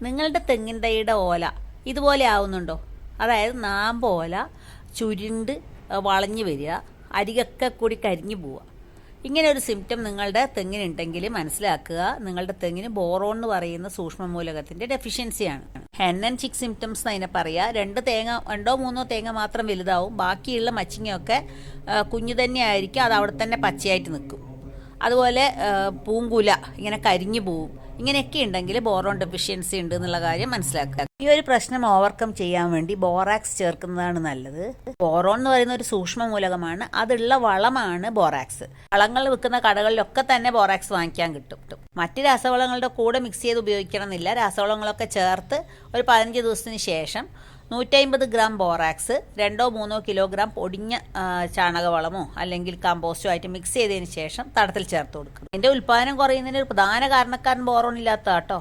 നിങ്ങളുടെ തെങ്ങിൻ തൈയുടെ ഓല ഇതുപോലെ ആവുന്നുണ്ടോ? അതായത് നാമ്പ് ഓല ചുരുണ്ട് വളഞ്ഞു വരിക, അരികൊക്കെ കൂടി കരിഞ്ഞു പോവുക. ഇങ്ങനെ ഒരു സിംറ്റം നിങ്ങളുടെ തെങ്ങിനുണ്ടെങ്കിൽ മനസ്സിലാക്കുക, നിങ്ങളുടെ തെങ്ങിന് ബോറോൺ എന്ന് പറയുന്ന സൂക്ഷ്മമൂലകത്തിൻ്റെ ഡെഫിഷ്യൻസിയാണ്. ഹെൻ ആൻഡ് ചിക്ക് സിംറ്റംസ് എന്ന് അതിനെ പറയുക. രണ്ടോ മൂന്നോ തേങ്ങ മാത്രം വലുതാവും, ബാക്കിയുള്ള മച്ചിങ്ങയൊക്കെ കുഞ്ഞു തന്നെ ആയിരിക്കും, അത് അവിടെ തന്നെ പച്ചയായിട്ട് നിൽക്കും. അതുപോലെ പൂങ്കുല ഇങ്ങനെ കരിഞ്ഞു പോവും. ഇങ്ങനെയൊക്കെ ഉണ്ടെങ്കിൽ ബോറോൺ ഡെഫിഷ്യൻസി ഉണ്ട് എന്നുള്ള കാര്യം മനസ്സിലാക്കുക. ഈ ഒരു പ്രശ്നം ഓവർകം ചെയ്യാൻ വേണ്ടി ബോറാക്സ് ചേർക്കുന്നതാണ് നല്ലത്. ബോറോൺ എന്ന് പറയുന്ന ഒരു സൂക്ഷ്മ മൂലകമാണ്, അതുള്ള വളമാണ് ബോറാക്സ്. വളങ്ങൾ വിൽക്കുന്ന കടകളിലൊക്കെ തന്നെ ബോറാക്സ് വാങ്ങിക്കാൻ കിട്ടും. മറ്റ് രാസവളങ്ങളുടെ കൂടെ മിക്സ് ചെയ്ത് ഉപയോഗിക്കണം എന്നില്ല. രാസവളങ്ങളൊക്കെ ചേർത്ത് ഒരു 15 ദിവസത്തിന് ശേഷം 150 ഗ്രാം ബോറാക്സ് 2-3 കിലോഗ്രാം പൊടിഞ്ഞ ചാണകവളമോ അല്ലെങ്കിൽ കമ്പോസ്റ്റോ ആയിട്ട് മിക്സ് ചെയ്തതിന് ശേഷം തടത്തിൽ ചേർത്ത് കൊടുക്കണം. ഇതിൻ്റെ ഉൽപ്പാദനം കുറയുന്നതിന് ഒരു പ്രധാന കാരണക്കാരൻ ബോറോൺ ഇല്ലാത്ത കേട്ടോ.